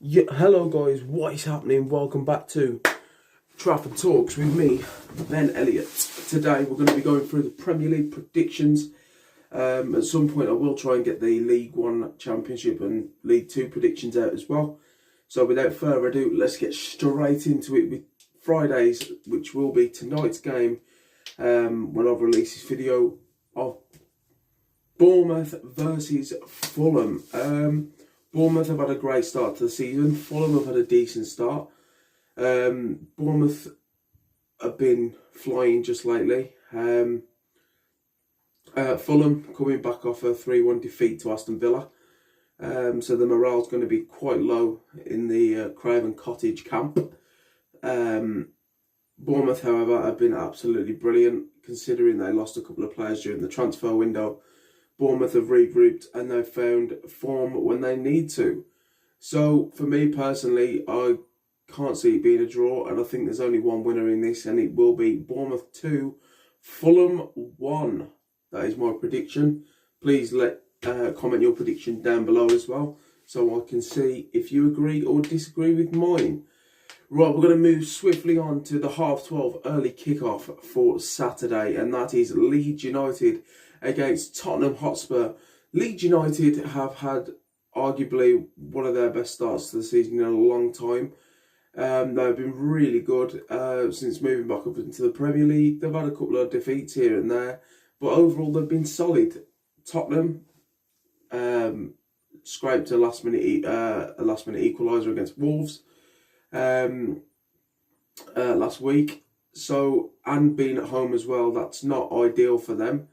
Yeah, hello guys, what is happening? Welcome back to Trafford Talks with me, Ben Elliott. Today we're going to be going through the Premier League predictions. At some point I will try and get the League One Championship and League Two predictions out as well. So without further ado, let's get straight into it with Fridays, which will be tonight's game when I've released this video of Bournemouth versus Fulham. Bournemouth have had a great start to the season. Fulham have had a decent start. Bournemouth have been flying just lately. Fulham coming back off a 3-1 defeat to Aston Villa. So the morale's going to be quite low in the Craven Cottage camp. Bournemouth, however, have been absolutely brilliant considering they lost a couple of players during the transfer window. Bournemouth have regrouped and they've found form when they need to. So for me personally, I can't see it being a draw, and I think there's only one winner in this, and it will be Bournemouth 2, Fulham 1. That is my prediction. Please comment your prediction down below as well, so I can see if you agree or disagree with mine. Right, we're going to move swiftly on to the 12:30 early kickoff for Saturday, and that is Leeds United against Tottenham Hotspur. Leeds United have had arguably one of their best starts to the season in a long time. They've been really good since moving back up into the Premier League. They've had a couple of defeats here and there, but overall they've been solid. Tottenham scraped a last minute equaliser against Wolves last week. So, and being at home as well, that's not ideal for them.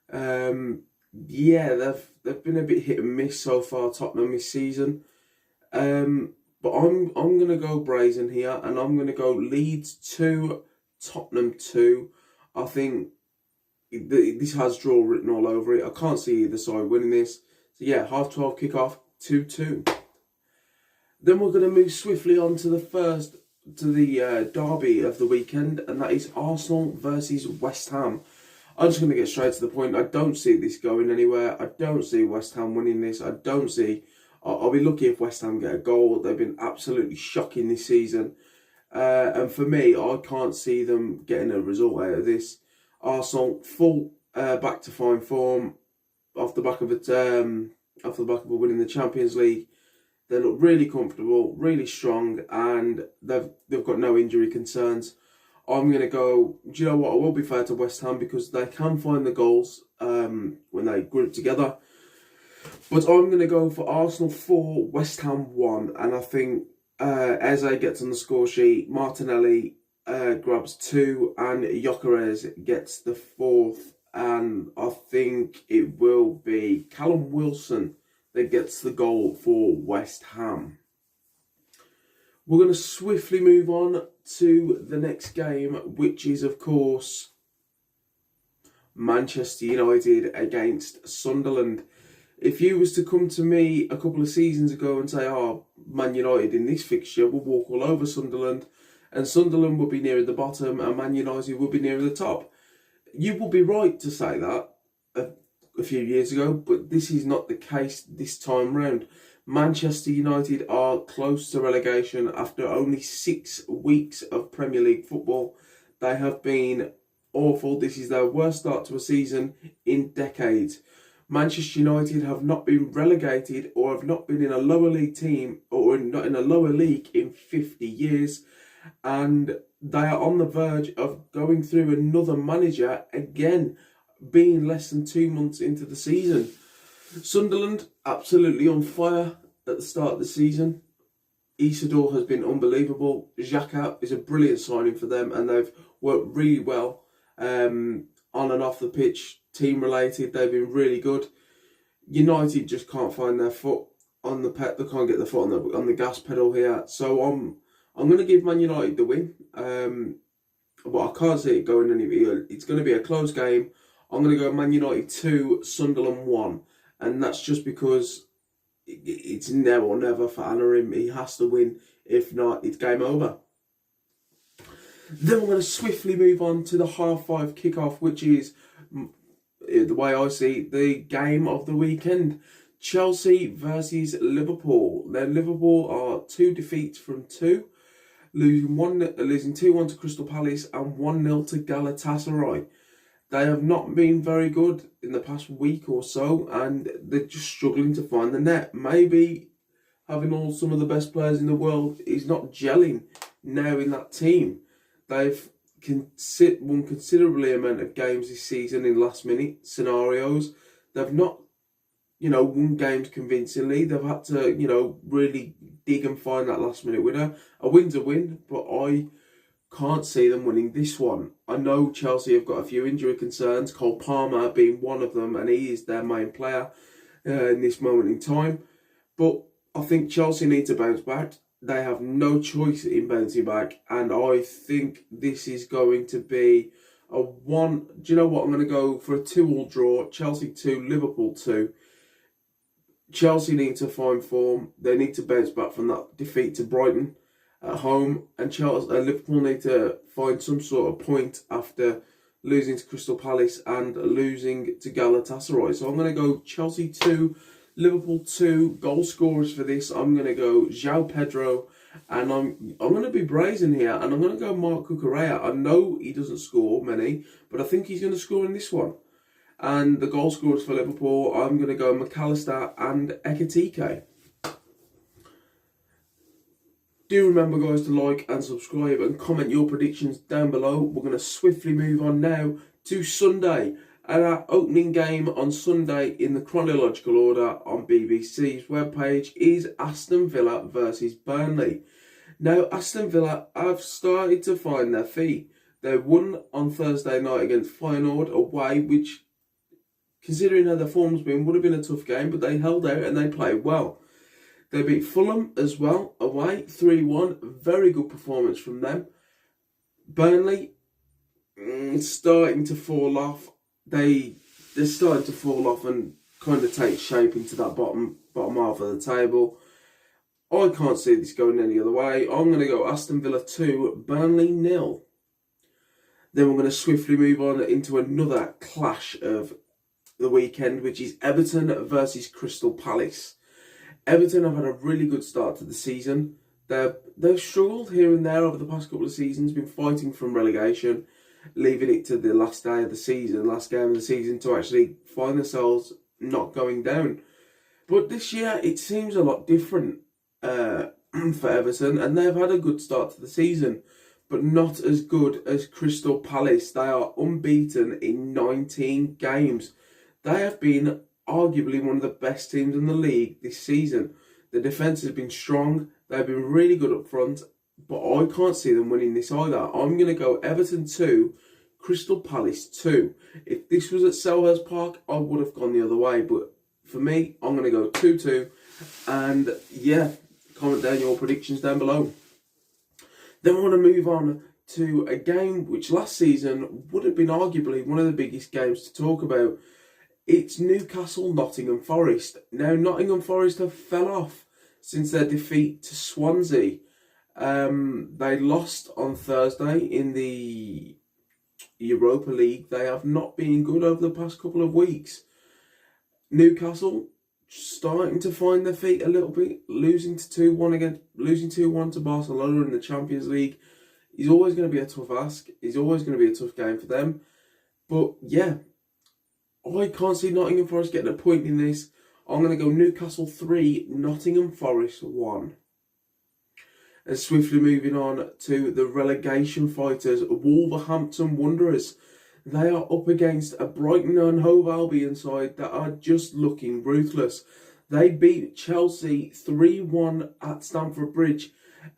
Yeah, they've been a bit hit and miss so far, Tottenham, this season. But I'm going to go brazen here, and I'm going to go Leeds 2, Tottenham 2. I think this has draw written all over it. I can't see either side winning this. So yeah, 12:30 kickoff, 2-2. Then we're going to move swiftly on to the derby of the weekend, and that is Arsenal versus West Ham. I'm just going to get straight to the point. I don't see this going anywhere. I don't see West Ham winning this. I'll be lucky if West Ham get a goal. They've been absolutely shocking this season. And for me, I can't see them getting a result out of this. Arsenal full back to fine form off the back of winning the Champions League. They look really comfortable, really strong, and they've got no injury concerns. I'm going to go, do you know what, I will be fair to West Ham because they can find the goals when they group together. But I'm going to go for Arsenal 4, West Ham 1. And I think Eze gets on the score sheet, Martinelli grabs 2, and Gyökeres gets the 4th. And I think it will be Callum Wilson that gets the goal for West Ham. We're going to swiftly move on to the next game, which is, of course, Manchester United against Sunderland. If you was to come to me a couple of seasons ago and say, oh, Man United in this fixture will walk all over Sunderland, and Sunderland will be nearer the bottom and Man United will be nearer the top, you will be right to say that a few years ago, but this is not the case this time round. Manchester United are close to relegation after only 6 weeks of Premier League football. They have been awful. This is their worst start to a season in decades. Manchester United have not been relegated or have not been in a lower league team or not in a lower league in 50 years. And they are on the verge of going through another manager again, being less than 2 months into the season. Sunderland, absolutely on fire at the start of the season. Isidore has been unbelievable. Xhaka is a brilliant signing for them, and they've worked really well on and off the pitch, team related. They've been really good. United just can't find their foot on the they can't get the foot on the gas pedal here. So I'm going to give Man United the win. But I can't see it going anywhere. It's going to be a close game. I'm going to go Man United 2, Sunderland 1. And that's just because it's now or never for Anarim. He has to win. If not, it's game over. Then we're going to swiftly move on to the 5:30 kickoff, which is, the way I see it, the game of the weekend. Chelsea versus Liverpool. Now, Liverpool are got 2 defeats from 2, losing 2-1 to Crystal Palace and 1-0 to Galatasaray. They have not been very good in the past week or so, and they're just struggling to find the net. Maybe having some of the best players in the world is not gelling now in that team. They've won considerably amount of games this season in last-minute scenarios. They've not, won games convincingly. They've had to, really dig and find that last-minute winner. A win's a win, but I can't see them winning this one. I know Chelsea have got a few injury concerns, Cole Palmer being one of them, and he is their main player in this moment in time. But I think Chelsea need to bounce back. They have no choice in bouncing back, and I think this is going to be a 1. Do you know what? I'm going to go for a 2-2 draw. Chelsea 2, Liverpool 2. Chelsea need to find form. They need to bounce back from that defeat to Brighton at home, and Liverpool need to find some sort of point after losing to Crystal Palace and losing to Galatasaray. So I'm going to go Chelsea 2, Liverpool 2. Goal scorers for this, I'm going to go João Pedro, and I'm going to be brazen here, and I'm going to go Marc Cucurella. I know he doesn't score many, but I think he's going to score in this one. And the goal scorers for Liverpool, I'm going to go McAllister and Ekitike. Do remember, guys, to like and subscribe and comment your predictions down below. We're going to swiftly move on now to Sunday. And our opening game on Sunday in the chronological order on BBC's webpage is Aston Villa versus Burnley. Now, Aston Villa have started to find their feet. They won on Thursday night against Feyenoord away, which, considering how their form's been, would have been a tough game, but they held out and they played well. They beat Fulham as well away, 3-1. Very good performance from them. Burnley starting to fall off. They're starting to fall off and kind of take shape into that bottom half of the table. I can't see this going any other way. I'm going to go Aston Villa 2, Burnley 0. Then we're going to swiftly move on into another clash of the weekend, which is Everton versus Crystal Palace. Everton have had a really good start to the season. They've struggled here and there over the past couple of seasons, been fighting from relegation, leaving it to the last game of the season to actually find themselves not going down. But this year it seems a lot different for Everton, and they've had a good start to the season, but not as good as Crystal Palace. They are unbeaten in 19 games. They have been arguably one of the best teams in the league this season. The defence has been strong. They've been really good up front, but I can't see them winning this either. I'm going to go Everton 2, Crystal Palace 2. If this was at Selhurst Park, I would have gone the other way, but for me, I'm going to go 2-2. And yeah, comment down your predictions down below. Then we want to move on to a game which last season would have been arguably one of the biggest games to talk about. It's Newcastle, Nottingham Forest. Now, Nottingham Forest have fell off since their defeat to Swansea. They lost on Thursday in the Europa League. They have not been good over the past couple of weeks. Newcastle starting to find their feet a little bit, losing 2-1 to Barcelona in the Champions League is always going to be a tough ask. It's always going to be a tough game for them. But yeah, I can't see Nottingham Forest getting a point in this. I'm going to go Newcastle 3, Nottingham Forest 1. And swiftly moving on to the relegation fighters, Wolverhampton Wanderers. They are up against a Brighton and Hove Albion side that are just looking ruthless. They beat Chelsea 3-1 at Stamford Bridge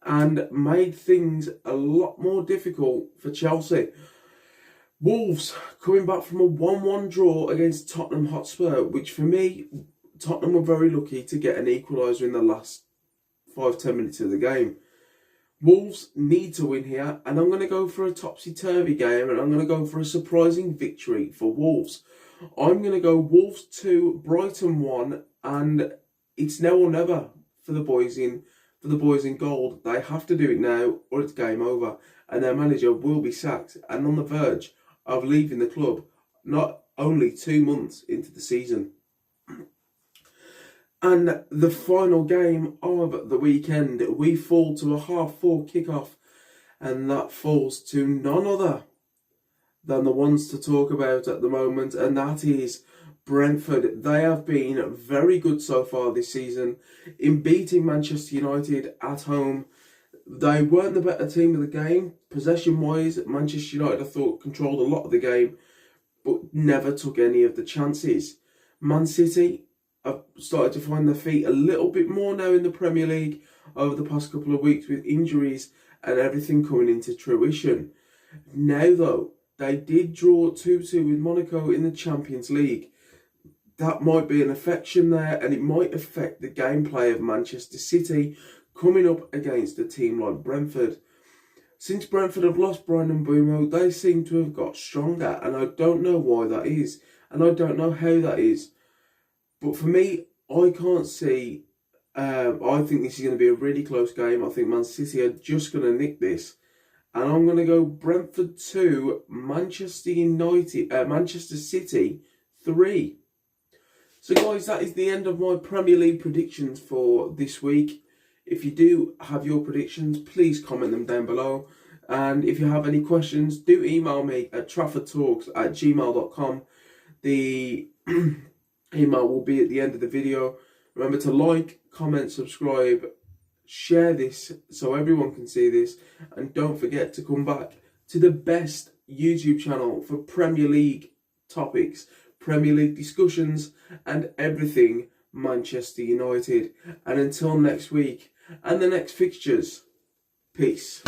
and made things a lot more difficult for Chelsea. Wolves coming back from a 1-1 draw against Tottenham Hotspur, which for me, Tottenham were very lucky to get an equaliser in the last 5-10 minutes of the game. Wolves need to win here, and I'm going to go for a topsy-turvy game, and I'm going to go for a surprising victory for Wolves. I'm going to go Wolves 2, Brighton 1, and it's now or never for the boys in gold. They have to do it now, or it's game over, and their manager will be sacked and on the verge of leaving the club, not only 2 months into the season. And the final game of the weekend, we fall to a 4:30 kickoff, and that falls to none other than the ones to talk about at the moment, and that is Brentford. They have been very good so far this season in beating Manchester United at home. They weren't the better team of the game. Possession-wise, Manchester United, I thought, controlled a lot of the game, but never took any of the chances. Man City have started to find their feet a little bit more now in the Premier League over the past couple of weeks with injuries and everything coming into fruition. Now, though, they did draw 2-2 with Monaco in the Champions League. That might be an affection there, and it might affect the gameplay of Manchester City coming up against a team like Brentford. Since Brentford have lost Brighton and Bournemouth, they seem to have got stronger, and I don't know why that is, and I don't know how that is. But for me, I can't see. I think this is going to be a really close game. I think Man City are just going to nick this. And I'm going to go Brentford 2, Manchester City 3. So guys, that is the end of my Premier League predictions for this week. If you do have your predictions, please comment them down below. And if you have any questions, do email me at traffordtalks@gmail.com. The email will be at the end of the video. Remember to like, comment, subscribe, share this so everyone can see this, and don't forget to come back to the best YouTube channel for Premier League topics, Premier League discussions, and everything Manchester United. And until next week and the next fixtures, peace.